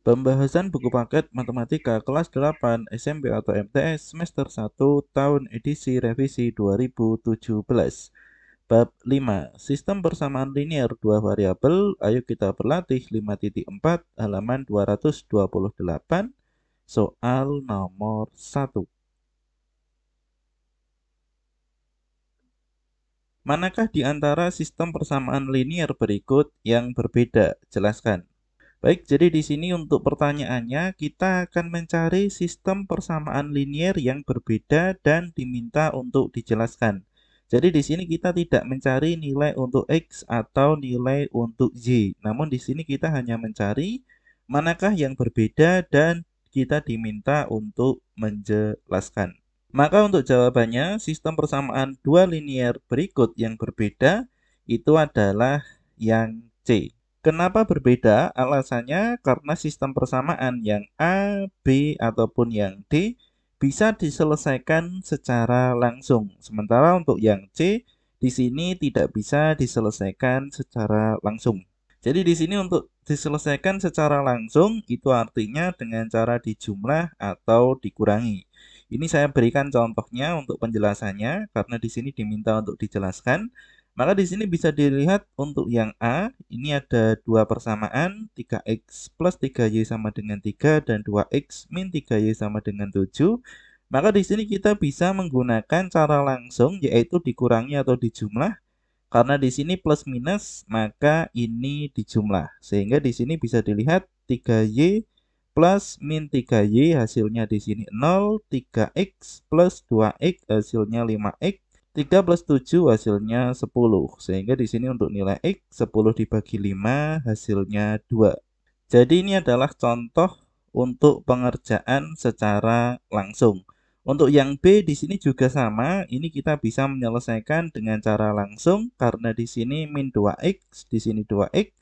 Pembahasan buku paket Matematika kelas 8 SMP atau MTS semester 1 tahun edisi revisi 2017. Bab 5. Sistem persamaan linear dua variabel. Ayo kita berlatih 5.4 halaman 228. Soal nomor 1. Manakah di antara sistem persamaan linear berikut yang berbeda? Jelaskan. Baik, jadi di sini untuk pertanyaannya kita akan mencari sistem persamaan linear yang berbeda dan diminta untuk dijelaskan. Jadi di sini kita tidak mencari nilai untuk X atau nilai untuk Y. Namun di sini kita hanya mencari manakah yang berbeda dan kita diminta untuk menjelaskan. Maka untuk jawabannya, sistem persamaan dua linear berikut yang berbeda itu adalah yang C. Kenapa berbeda? Alasannya karena sistem persamaan yang A, B, ataupun yang D bisa diselesaikan secara langsung. Sementara untuk yang C, di sini tidak bisa diselesaikan secara langsung. Jadi di sini untuk diselesaikan secara langsung, itu artinya dengan cara dijumlah atau dikurangi. Ini saya berikan contohnya untuk penjelasannya, karena di sini diminta untuk dijelaskan. Maka di sini bisa dilihat untuk yang A, ini ada dua persamaan, 3x plus 3y sama dengan 3 dan 2x min 3y sama dengan 7. Maka di sini kita bisa menggunakan cara langsung, yaitu dikurangi atau dijumlah. Karena di sini plus minus, maka ini dijumlah. Sehingga di sini bisa dilihat 3y plus min 3y hasilnya di sini 0, 3x plus 2x hasilnya 5x. 3 plus 7 hasilnya 10. Sehingga di sini untuk nilai X 10 dibagi 5 hasilnya 2. Jadi ini adalah contoh untuk pengerjaan secara langsung. Untuk yang B di sini juga sama, ini kita bisa menyelesaikan dengan cara langsung karena di sini min 2x, di sini 2x.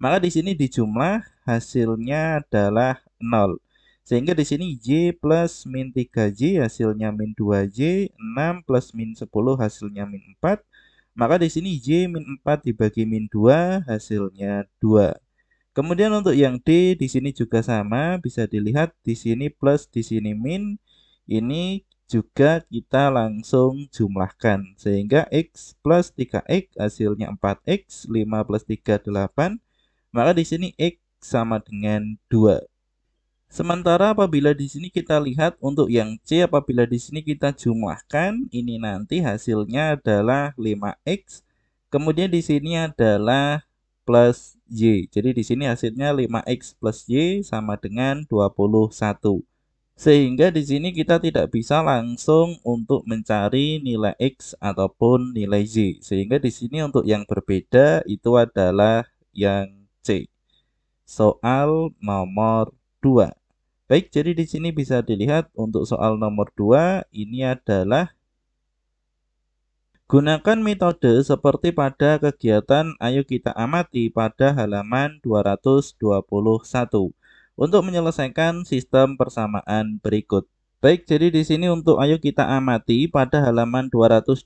Maka di sini dijumlah hasilnya adalah 0. Sehingga di sini Y plus min 3Y hasilnya min 2Y, 6 plus min 10 hasilnya min 4. Maka di sini Y min 4 dibagi min 2 hasilnya 2. Kemudian untuk yang D di sini juga sama, bisa dilihat di sini plus, di sini min. Ini juga kita langsung jumlahkan. Sehingga X plus 3X hasilnya 4X, 5 plus 3 8. Maka di sini X sama dengan 2. Sementara apabila di sini kita lihat untuk yang C, apabila di sini kita jumlahkan, ini nanti hasilnya adalah 5X. Kemudian di sini adalah plus Y. Jadi di sini hasilnya 5X plus Y sama dengan 21. Sehingga di sini kita tidak bisa langsung untuk mencari nilai X ataupun nilai Y. Sehingga di sini untuk yang berbeda itu adalah yang C. Soal nomor 2. Baik, jadi di sini bisa dilihat untuk soal nomor 2 ini adalah gunakan metode seperti pada kegiatan Ayo Kita Amati pada halaman 221 untuk menyelesaikan sistem persamaan berikut. Baik, jadi di sini untuk Ayo Kita Amati pada halaman 221,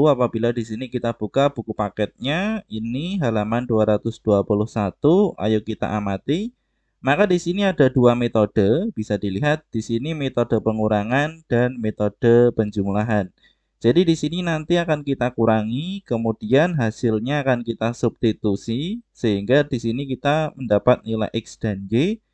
apabila di sini kita buka buku paketnya, ini halaman 221, Ayo Kita Amati. Maka di sini ada dua metode, bisa dilihat di sini metode pengurangan dan metode penjumlahan. Jadi di sini nanti akan kita kurangi, kemudian hasilnya akan kita substitusi, sehingga di sini kita mendapat nilai X dan Y.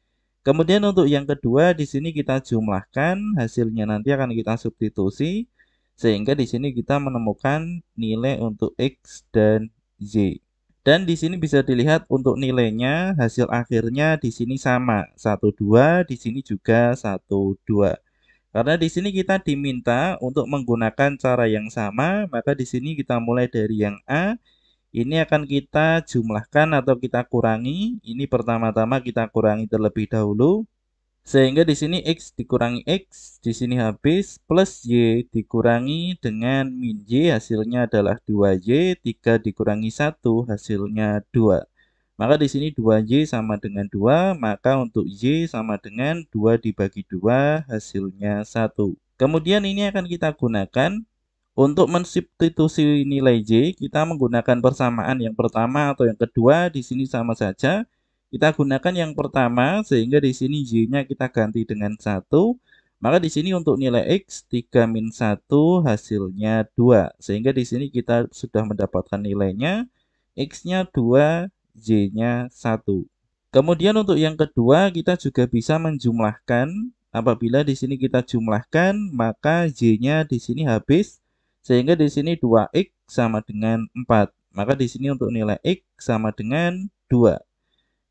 Kemudian untuk yang kedua di sini kita jumlahkan, hasilnya nanti akan kita substitusi, sehingga di sini kita menemukan nilai untuk X dan Y. Dan di sini bisa dilihat untuk nilainya, hasil akhirnya di sini sama, 1, 2, di sini juga 1, 2. Karena di sini kita diminta untuk menggunakan cara yang sama, maka di sini kita mulai dari yang A, ini akan kita jumlahkan atau kita kurangi. Ini pertama-tama kita kurangi terlebih dahulu. Sehingga di sini X dikurangi X, di sini habis, plus Y dikurangi dengan min Y, hasilnya adalah 2Y, 3 dikurangi 1, hasilnya 2. Maka di sini 2Y sama dengan 2, maka untuk Y sama dengan 2 dibagi 2, hasilnya 1. Kemudian ini akan kita gunakan untuk mensubstitusi nilai Y, kita menggunakan persamaan yang pertama atau yang kedua, di sini sama saja. Kita gunakan yang pertama sehingga di sini Y-nya kita ganti dengan 1. Maka di sini untuk nilai X 3 min 1 hasilnya 2. Sehingga di sini kita sudah mendapatkan nilainya X-nya 2, Y-nya 1. Kemudian untuk yang kedua kita juga bisa menjumlahkan. Apabila di sini kita jumlahkan maka Y-nya di sini habis sehingga di sini 2X sama dengan 4. Maka di sini untuk nilai X sama dengan 2.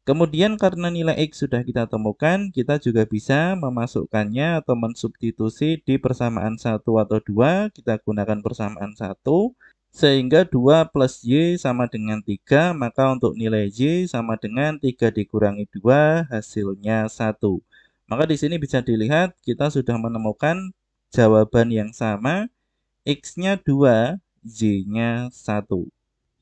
Kemudian karena nilai X sudah kita temukan, kita juga bisa memasukkannya atau mensubstitusi di persamaan 1 atau 2. Kita gunakan persamaan 1. Sehingga 2 plus Y sama dengan 3, maka untuk nilai Y sama dengan 3 dikurangi 2, hasilnya 1. Maka di sini bisa dilihat kita sudah menemukan jawaban yang sama, X-nya 2, Y-nya 1.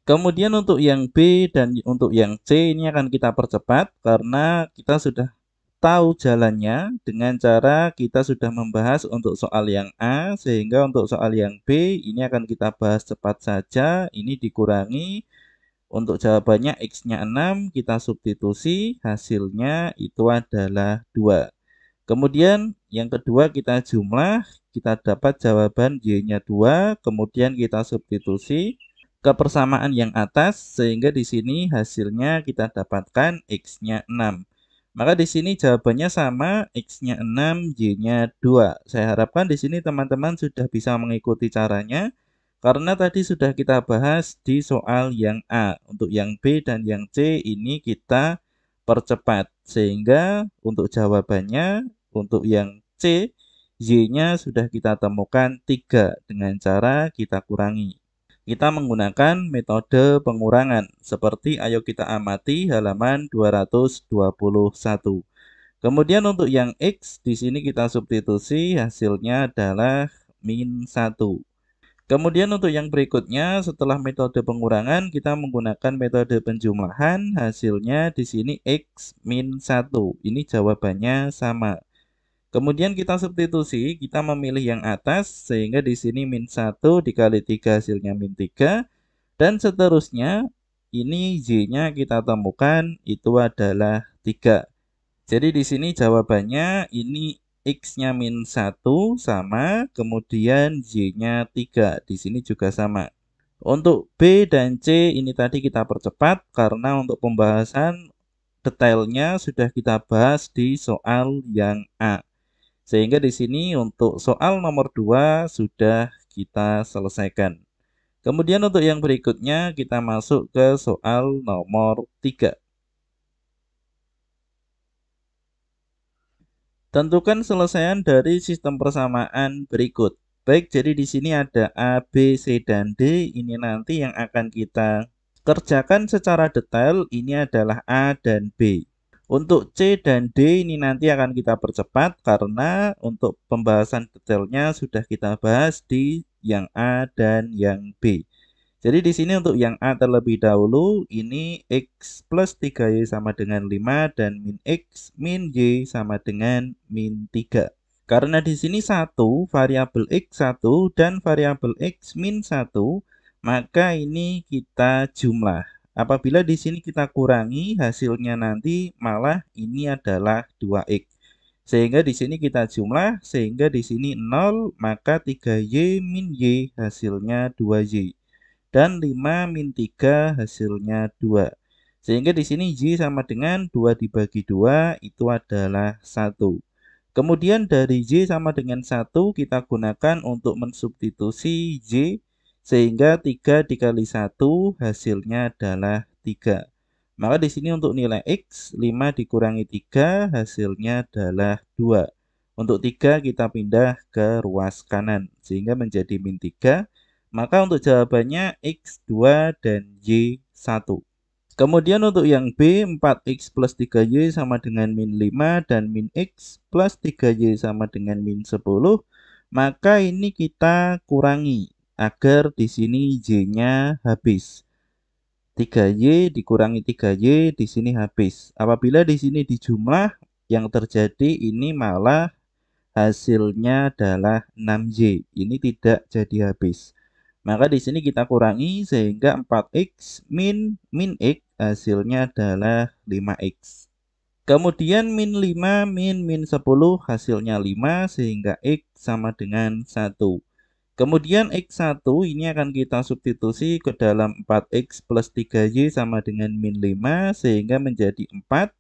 Kemudian untuk yang B dan untuk yang C ini akan kita percepat karena kita sudah tahu jalannya dengan cara kita sudah membahas untuk soal yang A, sehingga untuk soal yang B ini akan kita bahas cepat saja. Ini dikurangi, untuk jawabannya X-nya 6, kita substitusi, hasilnya itu adalah 2. Kemudian yang kedua kita jumlah, kita dapat jawaban Y-nya 2, kemudian kita substitusi ke persamaan yang atas sehingga di sini hasilnya kita dapatkan X-nya 6. Maka di sini jawabannya sama, X-nya 6, Y-nya 2. Saya harapkan di sini teman-teman sudah bisa mengikuti caranya karena tadi sudah kita bahas di soal yang A. Untuk yang B dan yang C ini kita percepat sehingga untuk jawabannya untuk yang C, Y-nya sudah kita temukan 3 dengan cara kita kurangi. Kita menggunakan metode pengurangan, seperti ayo kita amati halaman 221. Kemudian untuk yang X, di sini kita substitusi, hasilnya adalah min 1. Kemudian untuk yang berikutnya, setelah metode pengurangan, kita menggunakan metode penjumlahan, hasilnya di sini X min 1. Ini jawabannya sama. Kemudian kita substitusi, kita memilih yang atas sehingga di sini min 1 dikali 3 hasilnya min 3 dan seterusnya. Ini Y-nya kita temukan itu adalah 3. Jadi di sini jawabannya ini X-nya min 1 sama, kemudian Y-nya 3. Di sini juga sama. Untuk B dan C ini tadi kita percepat karena untuk pembahasan detailnya sudah kita bahas di soal yang A. Sehingga di sini untuk soal nomor 2 sudah kita selesaikan. Kemudian untuk yang berikutnya kita masuk ke soal nomor 3. Tentukan selesaian dari sistem persamaan berikut. Baik, jadi di sini ada A, B, C, dan D. Ini nanti yang akan kita kerjakan secara detail. Ini adalah A dan B. Untuk C dan D ini nanti akan kita percepat karena untuk pembahasan detailnya sudah kita bahas di yang A dan yang B. Jadi di sini untuk yang A terlebih dahulu, ini X plus 3Y sama dengan 5 dan min X min Y sama dengan min 3. Karena di sini variabel X 1 dan variabel X min 1, maka ini kita jumlah. Apabila di sini kita kurangi, hasilnya nanti malah ini adalah 2X. Sehingga di sini kita jumlah, sehingga di sini 0, maka 3Y min Y hasilnya 2Y. Dan 5 min 3 hasilnya 2. Sehingga di sini Y sama dengan 2 dibagi 2 itu adalah 1. Kemudian dari Y sama dengan 1 kita gunakan untuk mensubstitusi Y. Sehingga 3 dikali 1 hasilnya adalah 3. Maka di sini untuk nilai X, 5 dikurangi 3 hasilnya adalah 2. Untuk 3 kita pindah ke ruas kanan sehingga menjadi min 3. Maka untuk jawabannya X2 dan Y1. Kemudian untuk yang B, 4X plus 3Y sama dengan min 5 dan min X plus 3Y sama dengan min 10. Maka ini kita kurangi agar di sini Y-nya habis. 3Y dikurangi 3Y di sini habis. Apabila di sini dijumlah, yang terjadi ini malah hasilnya adalah 6Y. Ini tidak jadi habis. Maka di sini kita kurangi sehingga 4x min X hasilnya adalah 5x. Kemudian min 5 min 10 hasilnya 5 sehingga X sama dengan 1. Kemudian X1 ini akan kita substitusi ke dalam 4X plus 3Y sama dengan min 5 sehingga menjadi 4.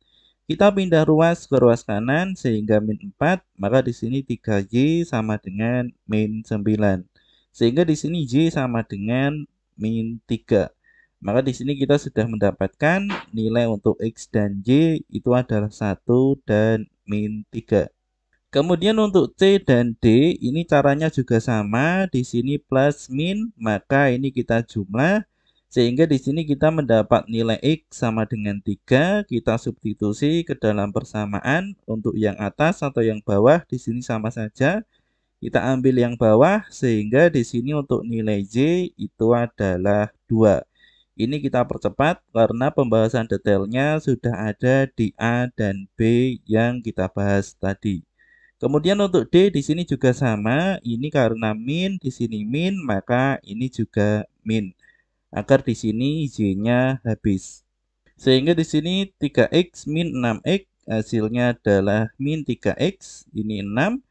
Kita pindah ruas ke ruas kanan sehingga min 4, maka di sini 3Y sama dengan min 9. Sehingga di sini Y sama dengan min 3. Maka di sini kita sudah mendapatkan nilai untuk X dan Y itu adalah 1 dan min 3. Kemudian untuk C dan D ini caranya juga sama, di sini plus min, maka ini kita jumlah sehingga di sini kita mendapat nilai X sama dengan 3, kita substitusi ke dalam persamaan untuk yang atas atau yang bawah di sini sama saja. Kita ambil yang bawah sehingga di sini untuk nilai J itu adalah 2. Ini kita percepat karena pembahasan detailnya sudah ada di A dan B yang kita bahas tadi. Kemudian untuk D di sini juga sama, ini karena min, di sini min, maka ini juga min. Agar di sini Y-nya habis. Sehingga di sini 3x min 6x hasilnya adalah min 3x, ini 6.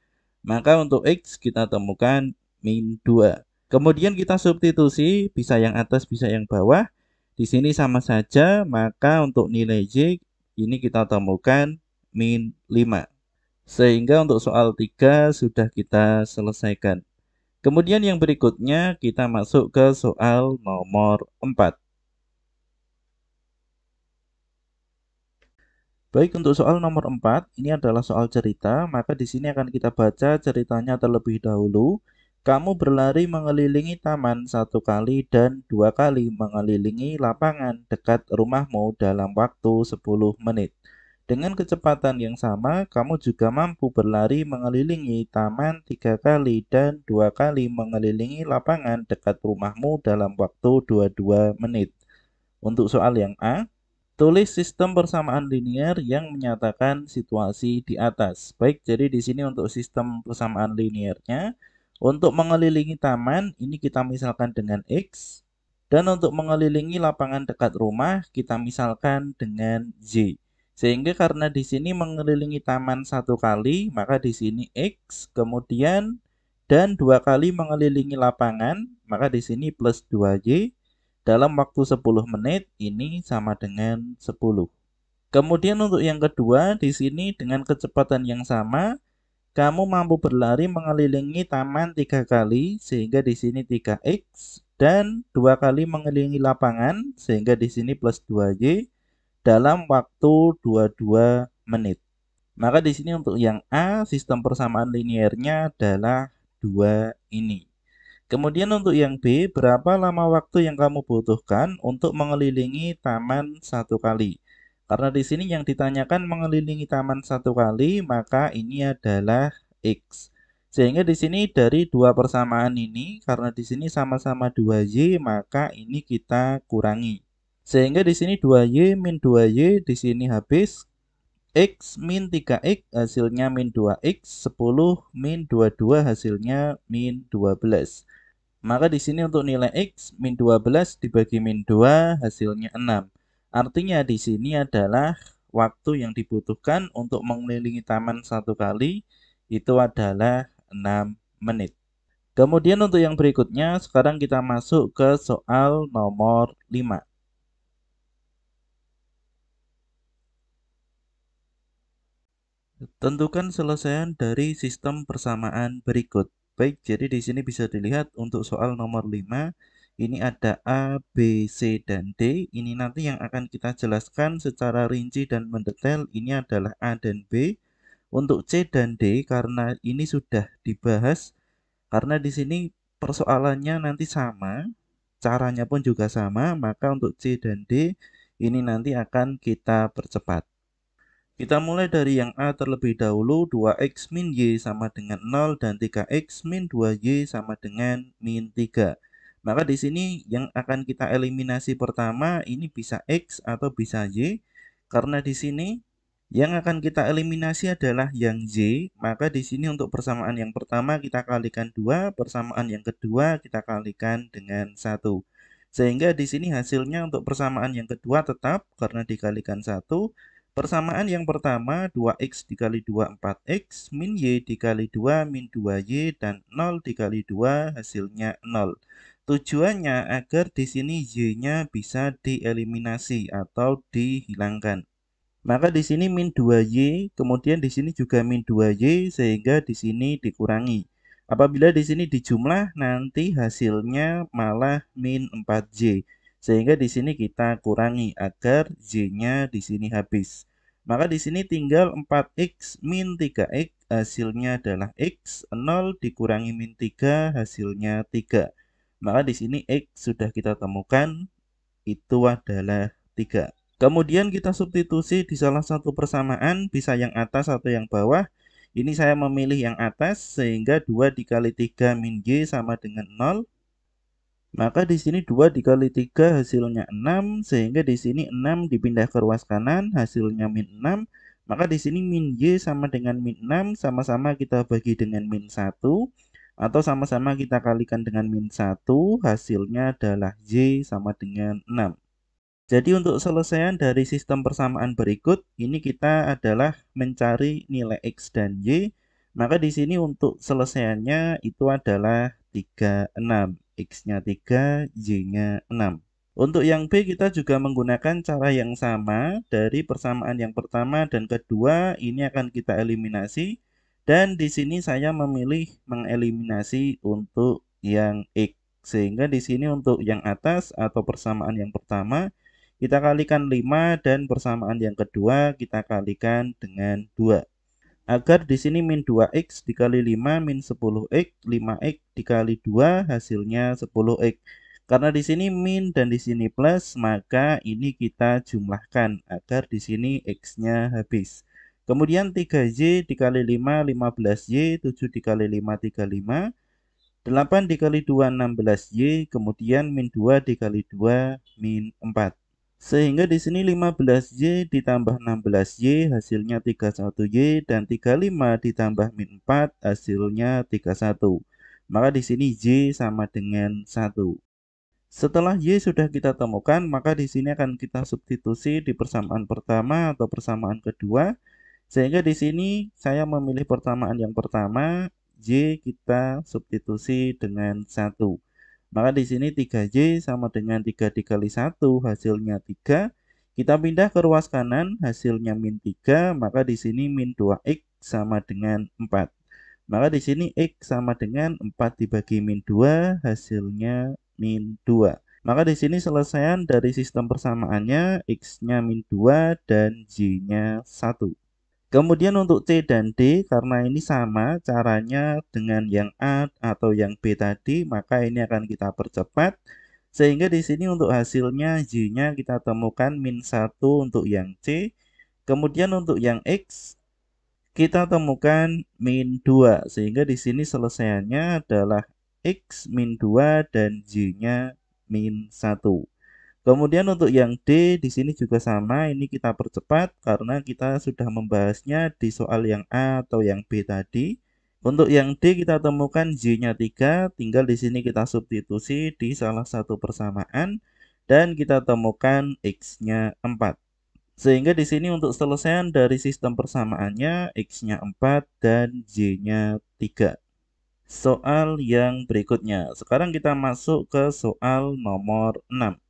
Maka untuk X kita temukan min 2. Kemudian kita substitusi, bisa yang atas, bisa yang bawah. Di sini sama saja, maka untuk nilai Y ini kita temukan min 5. Sehingga untuk soal 3 sudah kita selesaikan. Kemudian yang berikutnya kita masuk ke soal nomor 4. Baik, untuk soal nomor 4, ini adalah soal cerita, maka di sini akan kita baca ceritanya terlebih dahulu. Kamu berlari mengelilingi taman 1 kali dan 2 kali mengelilingi lapangan dekat rumahmu dalam waktu 10 menit. Dengan kecepatan yang sama, kamu juga mampu berlari mengelilingi taman 3 kali dan 2 kali mengelilingi lapangan dekat rumahmu dalam waktu 22 menit. Untuk soal yang A, tulis sistem persamaan linear yang menyatakan situasi di atas. Baik, jadi di sini untuk sistem persamaan linearnya, untuk mengelilingi taman, ini kita misalkan dengan X. Dan untuk mengelilingi lapangan dekat rumah, kita misalkan dengan Y. Sehingga karena di sini mengelilingi taman 1 kali, maka di sini X, kemudian dan 2 kali mengelilingi lapangan, maka di sini plus 2Y. Dalam waktu 10 menit ini sama dengan 10. Kemudian untuk yang kedua, di sini dengan kecepatan yang sama, kamu mampu berlari mengelilingi taman 3 kali, sehingga di sini 3X, dan 2 kali mengelilingi lapangan, sehingga di sini plus 2Y, dalam waktu 22 menit. Maka di sini untuk yang A, sistem persamaan linearnya adalah 2 ini. Kemudian untuk yang B, berapa lama waktu yang kamu butuhkan untuk mengelilingi taman 1 kali? Karena di sini yang ditanyakan mengelilingi taman 1 kali, maka ini adalah X. Sehingga di sini dari dua persamaan ini, karena di sini sama-sama 2Y, maka ini kita kurangi. Sehingga di sini 2Y min 2Y di sini habis. X min 3X hasilnya min 2X, 10 min 22 hasilnya min 12. Maka di sini untuk nilai X min 12 dibagi min 2 hasilnya 6. Artinya di sini adalah waktu yang dibutuhkan untuk mengelilingi taman 1 kali itu adalah 6 menit. Kemudian untuk yang berikutnya, sekarang kita masuk ke soal nomor 5. Tentukan selesaian dari sistem persamaan berikut. Baik, jadi di sini bisa dilihat untuk soal nomor 5, ini ada A, B, C, dan D. Ini nanti yang akan kita jelaskan secara rinci dan mendetail, ini adalah A dan B. Untuk C dan D, karena ini sudah dibahas, karena di sini persoalannya nanti sama, caranya pun juga sama, maka untuk C dan D, ini nanti akan kita percepat. Kita mulai dari yang A terlebih dahulu, 2X min Y sama dengan 0 dan 3X min 2Y sama dengan min 3. Maka di sini yang akan kita eliminasi pertama ini bisa X atau bisa Y. Karena di sini Yang akan kita eliminasi adalah yang Y, maka di sini untuk persamaan yang pertama kita kalikan 2, persamaan yang kedua kita kalikan dengan 1. Sehingga di sini hasilnya untuk persamaan yang kedua tetap karena dikalikan 1. Persamaan yang pertama 2x dikali 2 4x, min Y dikali 2 min 2Y, dan 0 dikali 2 hasilnya 0. Tujuannya agar di sini Y-nya bisa dieliminasi atau dihilangkan. Maka di sini min 2Y, kemudian di sini juga min 2Y, sehingga di sini dikurangi. Apabila di sini dijumlah, nanti hasilnya malah min 4Y. Sehingga di sini kita kurangi agar Y-nya di sini habis. Maka di sini tinggal 4x min 3x, hasilnya adalah x, 0 dikurangi min 3, hasilnya 3. Maka di sini x sudah kita temukan, itu adalah 3. Kemudian kita substitusi di salah satu persamaan, bisa yang atas atau yang bawah. Ini saya memilih yang atas, sehingga 2 dikali 3 min Y sama dengan 0. Maka di sini 2 dikali 3 hasilnya 6, sehingga di sini 6 dipindah ke ruas kanan, hasilnya min 6. Maka di sini min Y sama dengan min 6, sama-sama kita bagi dengan min 1. Atau sama-sama kita kalikan dengan min 1, hasilnya adalah Y sama dengan 6. Jadi untuk selesaian dari sistem persamaan berikut, ini kita adalah mencari nilai X dan Y. Maka di sini untuk selesaiannya itu adalah 36. X-nya 3, Y-nya 6. Untuk yang B kita juga menggunakan cara yang sama. Dari persamaan yang pertama dan kedua ini akan kita eliminasi. Dan di sini saya memilih mengeliminasi untuk yang X. Sehingga di sini untuk yang atas atau persamaan yang pertama kita kalikan 5 dan persamaan yang kedua kita kalikan dengan 2. Agar di sini min 2x dikali 5 min 10x, 5x dikali 2 hasilnya 10x. Karena di sini min dan di sini plus, maka ini kita jumlahkan agar di sini x-nya habis. Kemudian 3y dikali 5 15y, 7 dikali 5 35, 8 dikali 2 16y, kemudian min 2 dikali 2 min 4. Sehingga di sini 15Y ditambah 16Y hasilnya 31Y, dan 35 ditambah min 4 hasilnya 31. Maka di sini Y sama dengan 1. Setelah Y sudah kita temukan, maka di sini akan kita substitusi di persamaan pertama atau persamaan kedua. Sehingga di sini saya memilih persamaan yang pertama, Y kita substitusi dengan 1. Maka di sini 3Y sama dengan 3 dikali 1, hasilnya 3. Kita pindah ke ruas kanan, hasilnya min 3, maka di sini min 2x sama dengan 4. Maka di sini x sama dengan 4 dibagi min 2, hasilnya min 2. Maka di sini selesaian dari sistem persamaannya, x-nya min 2 dan y-nya 1. Kemudian untuk C dan D, karena ini sama caranya dengan yang A atau yang B tadi, maka ini akan kita percepat. Sehingga di sini untuk hasilnya Y-nya kita temukan min 1 untuk yang C. Kemudian untuk yang X, kita temukan min 2. Sehingga di sini selesaiannya adalah X min 2 dan Y-nya min 1. Kemudian untuk yang D di sini juga sama, ini kita percepat karena kita sudah membahasnya di soal yang A atau yang B tadi. Untuk yang D kita temukan Y-nya 3, tinggal di sini kita substitusi di salah satu persamaan dan kita temukan X-nya 4. Sehingga di sini untuk selesaian dari sistem persamaannya X-nya 4 dan Y-nya 3. Soal yang berikutnya. Sekarang kita masuk ke soal nomor 6.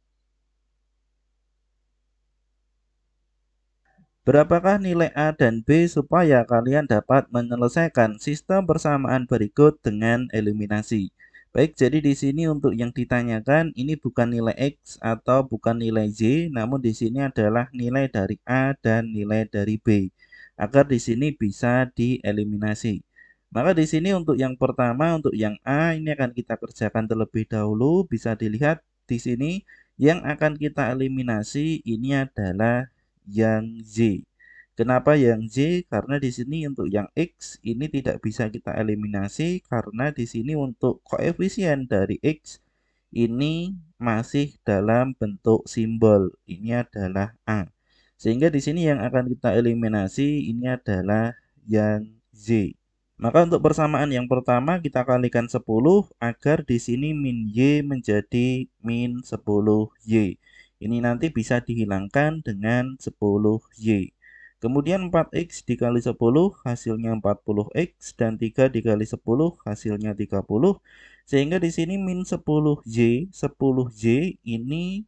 Berapakah nilai A dan B supaya kalian dapat menyelesaikan sistem persamaan berikut dengan eliminasi? Baik, jadi di sini untuk yang ditanyakan ini bukan nilai X atau bukan nilai Y, namun di sini adalah nilai dari A dan nilai dari B. Agar di sini bisa dieliminasi. Maka di sini untuk yang pertama, untuk yang A ini akan kita kerjakan terlebih dahulu. Bisa dilihat di sini yang akan kita eliminasi ini adalah yang Z. Kenapa yang Z? Karena di sini untuk yang X ini tidak bisa kita eliminasi karena di sini untuk koefisien dari X ini masih dalam bentuk simbol. Ini adalah A. Sehingga di sini yang akan kita eliminasi ini adalah yang Y. Maka untuk persamaan yang pertama kita kalikan 10 agar di sini min Y menjadi min 10Y. Ini nanti bisa dihilangkan dengan 10Y. Kemudian 4X dikali 10 hasilnya 40X dan 3 dikali 10 hasilnya 30. Sehingga di sini min 10Y, 10Y ini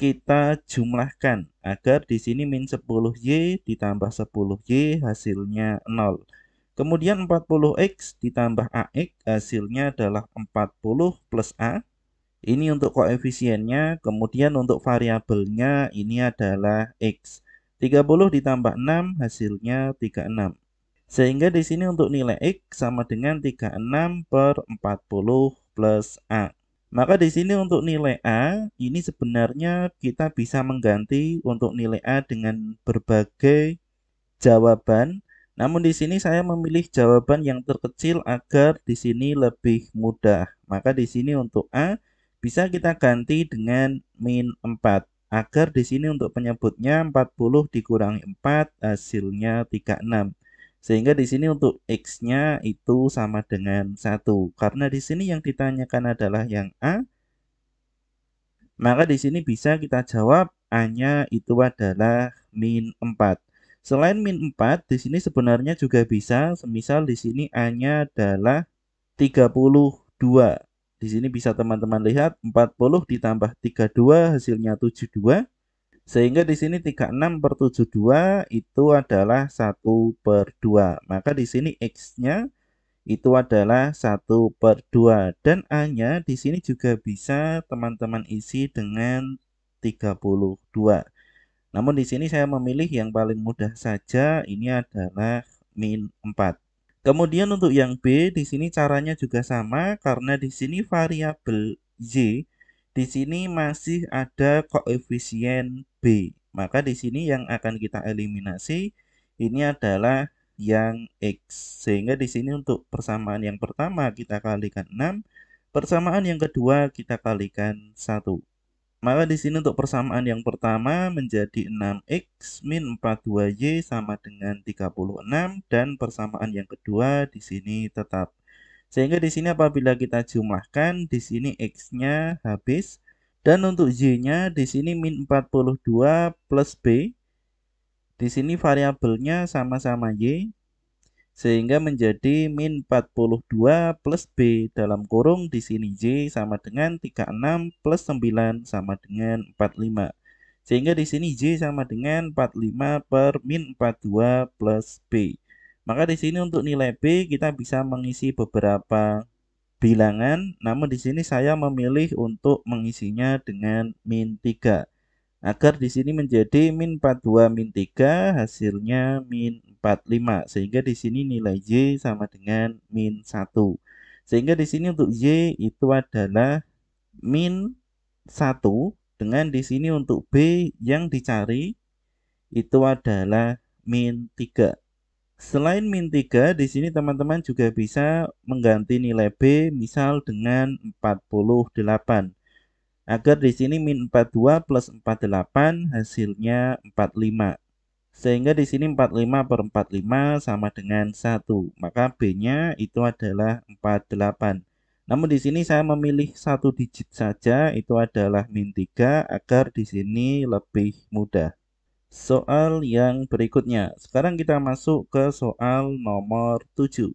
kita jumlahkan agar di sini min 10Y ditambah 10Y hasilnya 0. Kemudian 40X ditambah AX hasilnya adalah 40 plus A. Ini untuk koefisiennya, kemudian untuk variabelnya ini adalah X. 30 ditambah 6 hasilnya 36. Sehingga di sini untuk nilai X sama dengan 36 per 40 plus A. Maka di sini untuk nilai A, ini sebenarnya kita bisa mengganti untuk nilai A dengan berbagai jawaban. Namun di sini saya memilih jawaban yang terkecil agar di sini lebih mudah. Maka di sini untuk A bisa kita ganti dengan min 4. Agar di sini untuk penyebutnya 40 dikurangi 4 hasilnya 36. Sehingga di sini untuk X-nya itu sama dengan 1. Karena di sini yang ditanyakan adalah yang A, maka di sini bisa kita jawab A-nya itu adalah min 4. Selain min 4, di sini sebenarnya juga bisa, semisal di sini A-nya adalah 32. Di sini bisa teman-teman lihat 40 ditambah 32 hasilnya 72. Sehingga di sini 36 per 72 itu adalah 1 per 2. Maka di sini X-nya itu adalah 1 per 2. Dan A-nya di sini juga bisa teman-teman isi dengan 32. Namun di sini saya memilih yang paling mudah saja, ini adalah min 4. Kemudian untuk yang B, di sini caranya juga sama karena di sini variabel Y di sini masih ada koefisien B. Maka di sini yang akan kita eliminasi ini adalah yang X. Sehingga di sini untuk persamaan yang pertama kita kalikan 6, persamaan yang kedua kita kalikan 1. Maka di sini untuk persamaan yang pertama menjadi 6X min 42Y sama dengan 36 dan persamaan yang kedua di sini tetap. Sehingga di sini apabila kita jumlahkan di sini X-nya habis dan untuk Y-nya di sini min 42 plus B. Di sini variabelnya sama-sama Y. Sehingga menjadi min 42 plus B dalam kurung di sini Y sama dengan 36 plus 9 sama dengan 45. Sehingga di sini Y sama dengan 45 per min 42 plus B. Maka di sini untuk nilai B kita bisa mengisi beberapa bilangan, namun di sini saya memilih untuk mengisinya dengan min 3. Agar di sini menjadi min 42 min 3 hasilnya min 45. Sehingga di sini nilai Y sama dengan min 1. Sehingga di sini untuk Y itu adalah min 1 dengan di sini untuk B yang dicari itu adalah min 3. Selain min 3, di sini teman-teman juga bisa mengganti nilai B misal dengan 48. Agar di sini min 42 plus 48 hasilnya 45. Sehingga di sini 45 per 45 sama dengan 1. Maka B-nya itu adalah 48. Namun di sini saya memilih satu digit saja, itu adalah min 3 agar di sini lebih mudah. Soal yang berikutnya. Sekarang kita masuk ke soal nomor 7.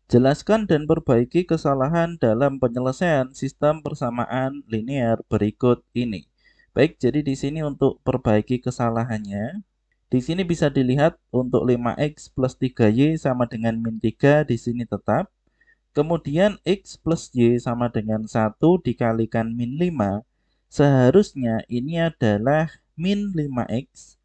Jelaskan dan perbaiki kesalahan dalam penyelesaian sistem persamaan linear berikut ini. Baik, jadi di sini untuk perbaiki kesalahannya. Di sini bisa dilihat untuk 5X plus 3Y sama dengan min 3 di sini tetap. Kemudian X plus Y sama dengan 1 dikalikan min 5. Seharusnya ini adalah min 5X.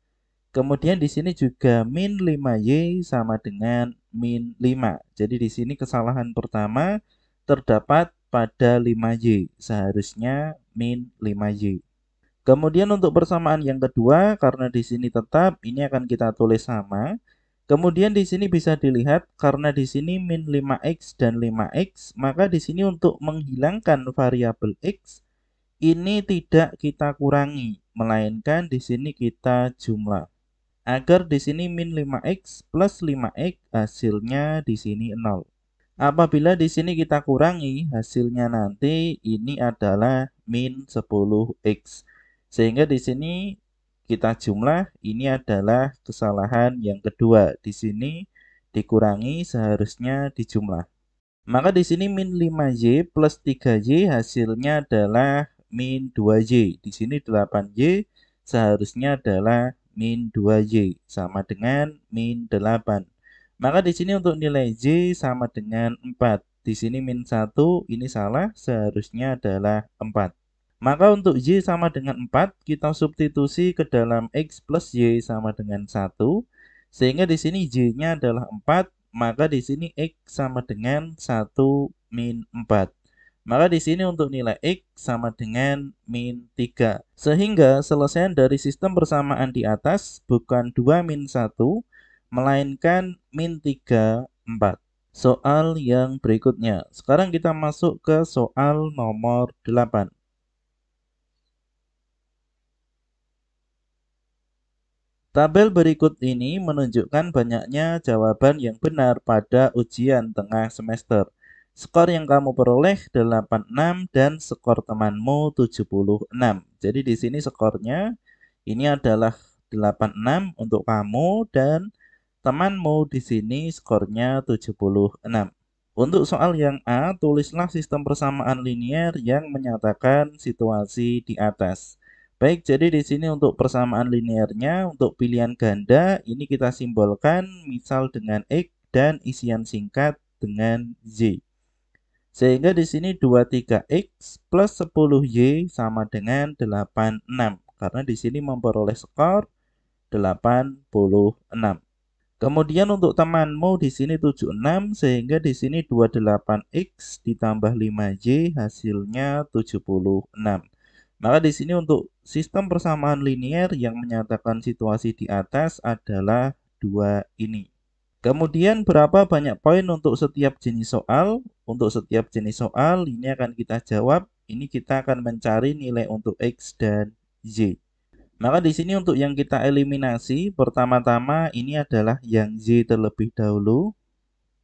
Kemudian di sini juga min 5Y sama dengan min 5. Jadi di sini kesalahan pertama terdapat pada 5Y. Seharusnya min 5Y. Kemudian untuk persamaan yang kedua, karena di sini tetap, ini akan kita tulis sama. Kemudian di sini bisa dilihat karena di sini min 5X dan 5X, maka di sini untuk menghilangkan variabel X ini tidak kita kurangi, melainkan di sini kita jumlah. Agar di sini min 5x plus 5x hasilnya di sini 0. Apabila di sini kita kurangi, hasilnya nanti ini adalah min 10x. Sehingga di sini kita jumlah, ini adalah kesalahan yang kedua. Di sini dikurangi, seharusnya dijumlah. Maka di sini min 5y plus 3y hasilnya adalah min 2y. Di sini 8y seharusnya adalah min 2y sama dengan min 8. Maka di sini untuk nilai y sama dengan 4. Di sini min 1, ini salah, seharusnya adalah 4. Maka untuk y sama dengan 4, kita substitusi ke dalam x plus y sama dengan 1. Sehingga di sini y-nya adalah 4. Maka di sini x sama dengan 1 min 4. Maka di sini untuk nilai x sama dengan min 3. Sehingga selesaian dari sistem persamaan di atas bukan 2 min 1, melainkan min 3, 4. Soal yang berikutnya. Sekarang kita masuk ke soal nomor 8. Tabel berikut ini menunjukkan banyaknya jawaban yang benar pada ujian tengah semester. Skor yang kamu peroleh 86 dan skor temanmu 76. Jadi di sini skornya ini adalah 86 untuk kamu dan temanmu di sini skornya 76. Untuk soal yang A, tulislah sistem persamaan linier yang menyatakan situasi di atas. Baik, jadi di sini untuk persamaan linearnya, untuk pilihan ganda, ini kita simbolkan misal dengan X dan isian singkat dengan Z. Sehingga di sini 23X plus 10Y sama dengan 86. Karena di sini memperoleh skor 86. Kemudian untuk temanmu di sini 76, sehingga di sini 28X ditambah 5Y hasilnya 76. Maka di sini untuk sistem persamaan linier yang menyatakan situasi di atas adalah 2 ini. Kemudian berapa banyak poin untuk setiap jenis soal? Untuk setiap jenis soal ini akan kita jawab. Ini kita akan mencari nilai untuk X dan Y. Maka di sini untuk yang kita eliminasi, pertama-tama ini adalah yang Y terlebih dahulu.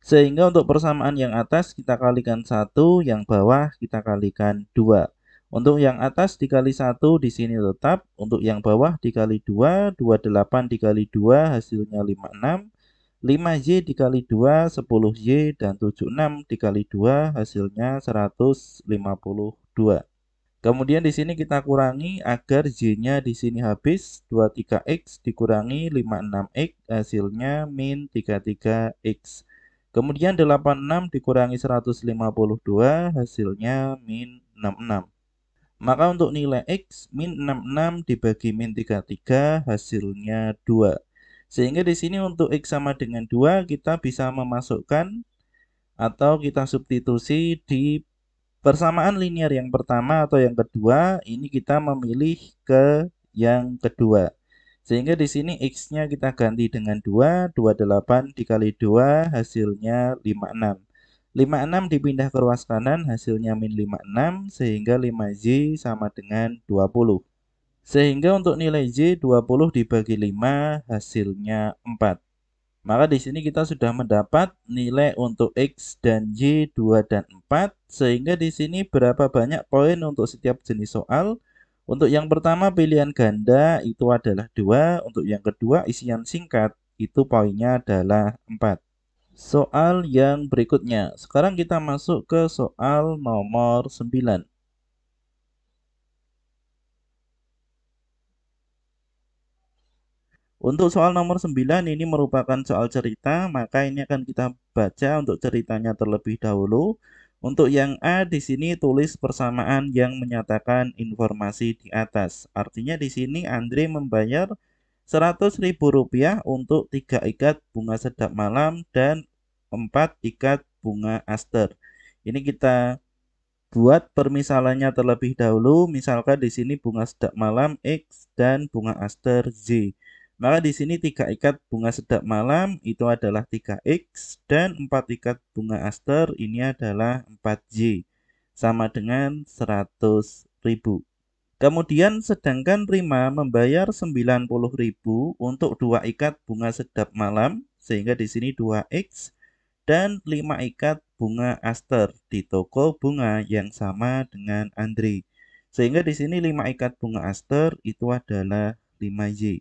Sehingga untuk persamaan yang atas kita kalikan 1, yang bawah kita kalikan 2. Untuk yang atas dikali 1 di sini tetap, untuk yang bawah dikali 2, 28 dikali 2 hasilnya 56, 5Y dikali 2, 10Y, dan 76 dikali 2 hasilnya 152. Kemudian di sini kita kurangi agar Y-nya di sini habis, 23X dikurangi 56X hasilnya min 33X. Kemudian 86 dikurangi 152 hasilnya min 66. Maka untuk nilai X min 66 dibagi min 33 hasilnya 2. Sehingga di sini untuk X sama dengan 2 kita bisa memasukkan atau kita substitusi di persamaan linear yang pertama atau yang kedua. Ini kita memilih ke yang kedua. Sehingga di sini X-nya kita ganti dengan 2, 28 dikali 2 hasilnya 56. 56 dipindah ke ruas kanan hasilnya min 56, sehingga 5Y sama dengan 20. Sehingga untuk nilai Y 20 dibagi 5 hasilnya 4. Maka di sini kita sudah mendapat nilai untuk X dan Y 2 dan 4. Sehingga di sini berapa banyak poin untuk setiap jenis soal? Untuk yang pertama pilihan ganda itu adalah 2. Untuk yang kedua isian singkat itu poinnya adalah 4. Soal yang berikutnya. Sekarang kita masuk ke soal nomor 9. Untuk soal nomor 9 ini merupakan soal cerita, maka ini akan kita baca untuk ceritanya terlebih dahulu. Untuk yang A di sini tulis persamaan yang menyatakan informasi di atas. Artinya di sini Andre membayar Rp100.000 untuk 3 ikat bunga sedap malam dan 4 ikat bunga aster. Ini kita buat permisalannya terlebih dahulu. Misalkan di sini bunga sedap malam X dan bunga aster Z. Maka di sini 3 ikat bunga sedap malam itu adalah 3X dan 4 ikat bunga aster ini adalah 4Y. Sama dengan 100.000. Kemudian sedangkan Rima membayar 90.000 untuk 2 ikat bunga sedap malam, sehingga di sini 2X, dan 5 ikat bunga aster di toko bunga yang sama dengan Andre. Sehingga di sini 5 ikat bunga aster itu adalah 5Y.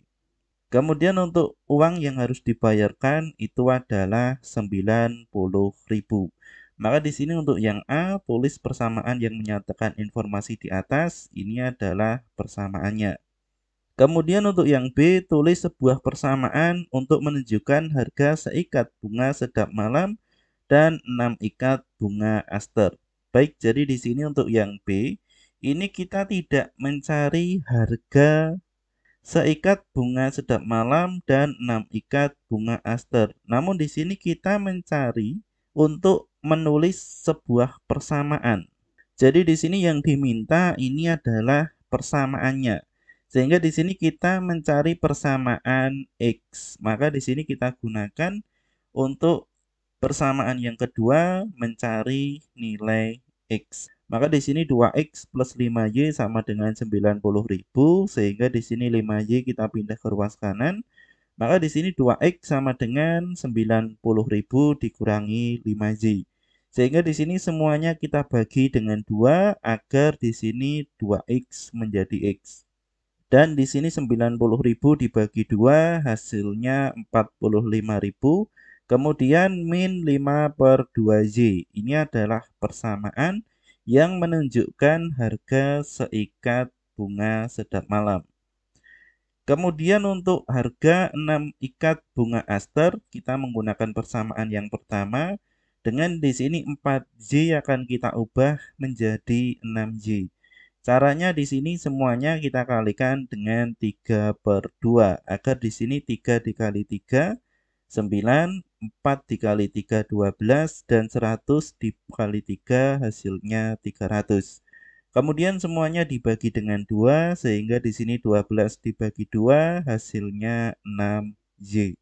Kemudian untuk uang yang harus dibayarkan itu adalah 90.000. Maka di sini untuk yang A, tulis persamaan yang menyatakan informasi di atas, ini adalah persamaannya. Kemudian untuk yang B, tulis sebuah persamaan untuk menunjukkan harga seikat bunga sedap malam dan 6 ikat bunga aster. Baik, jadi di sini untuk yang B, ini kita tidak mencari harga seikat bunga sedap malam dan 6 ikat bunga aster. Namun di sini kita mencari untuk menulis sebuah persamaan. Jadi di sini yang diminta ini adalah persamaannya. Sehingga di sini kita mencari persamaan X. Maka di sini kita gunakan untuk persamaan yang kedua mencari nilai X. Maka di sini 2X plus 5Y sama dengan 90.000, sehingga di sini 5Y kita pindah ke ruas kanan. Maka di sini 2X sama dengan 90.000 dikurangi 5Y. Sehingga di sini semuanya kita bagi dengan 2 agar di sini 2X menjadi X. Dan di sini 90.000 dibagi 2 hasilnya 45.000. Kemudian min 5 per 2Y. Ini adalah persamaan yang menunjukkan harga seikat bunga sedap malam. Kemudian untuk harga 6 ikat bunga aster, kita menggunakan persamaan yang pertama. Dengan di sini 4Y akan kita ubah menjadi 6Y. Caranya di sini semuanya kita kalikan dengan 3 per 2. Agar di sini 3 dikali 3, 9, 4 dikali 3, 12, dan 100 dikali 3 hasilnya 300. Kemudian semuanya dibagi dengan 2, sehingga di sini 12 dibagi 2 hasilnya 6Y.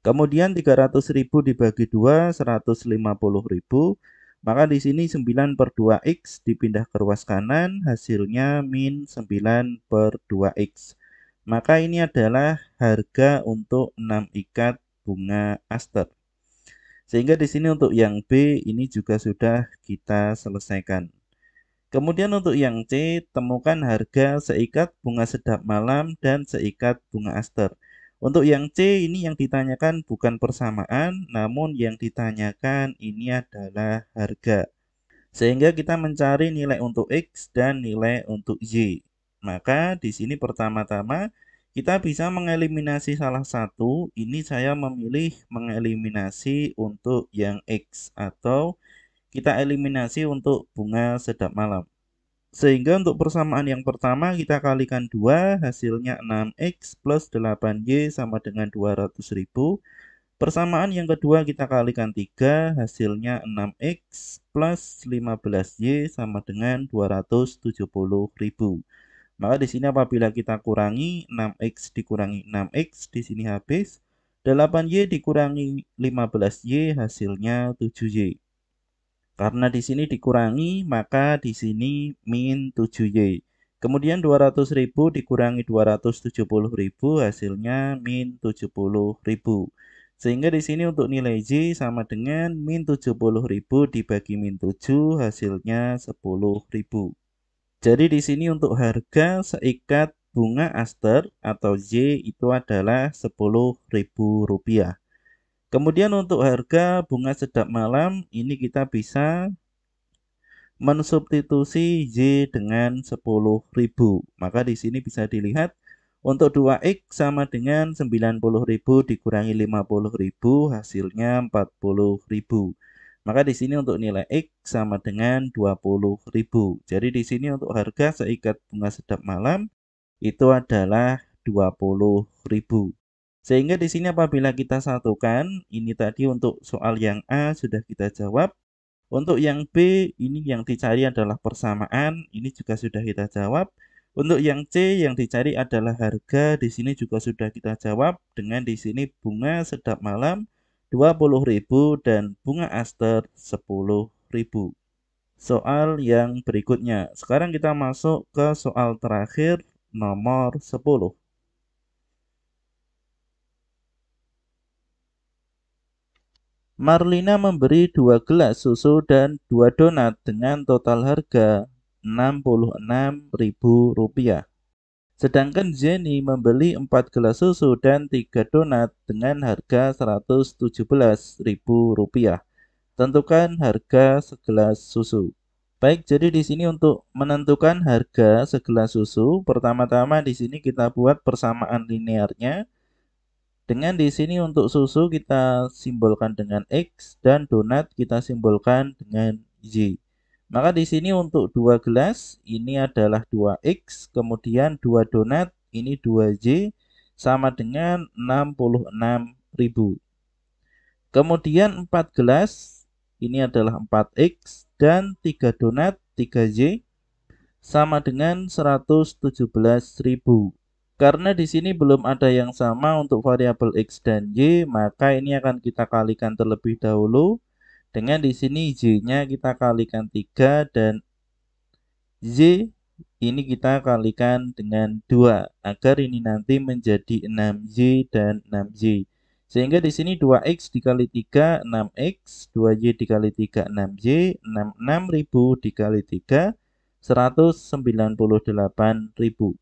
Kemudian 300.000 dibagi 2, 150.000. Maka di sini 9 per 2X dipindah ke ruas kanan, hasilnya min 9 per 2X. Maka ini adalah harga untuk 6 ikat bunga aster. Sehingga di sini untuk yang B ini juga sudah kita selesaikan. Kemudian untuk yang C, temukan harga seikat bunga sedap malam dan seikat bunga aster. Untuk yang C ini yang ditanyakan bukan persamaan, namun yang ditanyakan ini adalah harga. Sehingga kita mencari nilai untuk X dan nilai untuk Y. Maka di sini pertama-tama kita bisa mengeliminasi salah satu. Ini saya memilih mengeliminasi untuk yang X atau kita eliminasi untuk bunga sedap malam. Sehingga untuk persamaan yang pertama kita kalikan 2, hasilnya 6X plus 8Y sama dengan 200.000. Persamaan yang kedua kita kalikan 3, hasilnya 6X plus 15Y sama dengan 270.000. Maka di sini apabila kita kurangi 6X dikurangi 6X, di sini habis. 8Y dikurangi 15Y hasilnya 7Y. Karena di sini dikurangi, maka di sini min 7Y. Kemudian 200.000 dikurangi 270.000 hasilnya min 70.000. Sehingga di sini untuk nilai Y sama dengan min 70.000 dibagi min 7 hasilnya 10.000. Jadi di sini untuk harga seikat bunga aster atau Y itu adalah Rp10.000. Kemudian untuk harga bunga sedap malam ini kita bisa mensubstitusi Y dengan 10.000. Maka di sini bisa dilihat untuk 2X sama dengan 90.000 dikurangi 50.000 hasilnya 40.000. Maka di sini untuk nilai X sama dengan 20.000. Jadi di sini untuk harga seikat bunga sedap malam itu adalah 20.000. Sehingga di sini apabila kita satukan, ini tadi untuk soal yang A sudah kita jawab. Untuk yang B, ini yang dicari adalah persamaan, ini juga sudah kita jawab. Untuk yang C, yang dicari adalah harga, di sini juga sudah kita jawab dengan di sini bunga sedap malam 20.000 dan bunga aster 10.000. soal yang berikutnya. Sekarang kita masuk ke soal terakhir nomor 10. Marlina memberi 2 gelas susu dan 2 donat dengan total harga Rp66.000. Sedangkan Jenny membeli 4 gelas susu dan 3 donat dengan harga Rp117.000. Tentukan harga segelas susu. Baik, jadi di sini untuk menentukan harga segelas susu, pertama-tama di sini kita buat persamaan linearnya. Dengan di sini untuk susu kita simbolkan dengan X dan donat kita simbolkan dengan Y. Maka di sini untuk 2 gelas ini adalah 2X, kemudian 2 donat ini 2Y sama dengan 66.000. Kemudian 4 gelas ini adalah 4X dan 3 donat 3Y sama dengan 117.000. Karena di sini belum ada yang sama untuk variabel X dan Y, maka ini akan kita kalikan terlebih dahulu. Dengan di sini Y-nya kita kalikan 3 dan Y ini kita kalikan dengan 2 agar ini nanti menjadi 6Y dan 6Y. Sehingga di sini 2X dikali 3 6X, 2Y dikali 3 6Y, 6.000 dikali 3 198.000.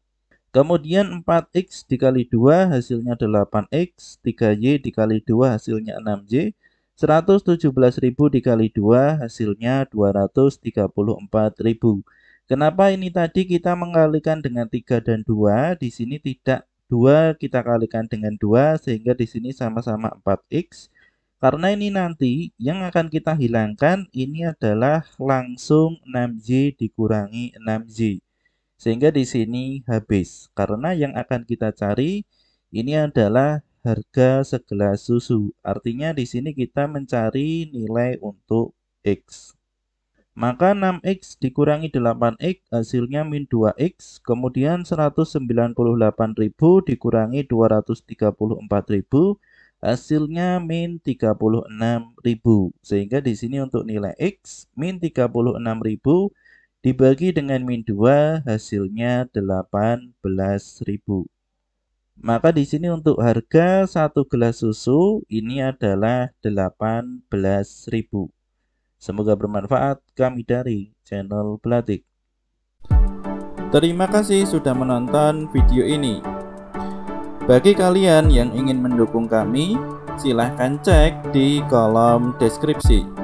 Kemudian 4X dikali 2 hasilnya 8X, 3Y dikali 2 hasilnya 6Y, 117.000 dikali 2 hasilnya 234.000. Kenapa ini tadi kita mengalikan dengan 3 dan 2, di sini tidak 2 kita kalikan dengan 2 sehingga di sini sama-sama 4X. Karena ini nanti yang akan kita hilangkan ini adalah langsung 6Y dikurangi 6Y. Sehingga di sini habis. Karena yang akan kita cari ini adalah harga segelas susu. Artinya di sini kita mencari nilai untuk X. Maka 6X dikurangi 8X hasilnya min 2X. Kemudian 198.000 dikurangi 234.000 hasilnya min 36.000. Sehingga di sini untuk nilai X min 36.000 dibagi dengan min 2 hasilnya 18.000. Maka di sini untuk harga 1 gelas susu ini adalah 18.000. Semoga bermanfaat. Kami dari channel Belatik. Terima kasih sudah menonton video ini. Bagi kalian yang ingin mendukung kami, silahkan cek di kolom deskripsi.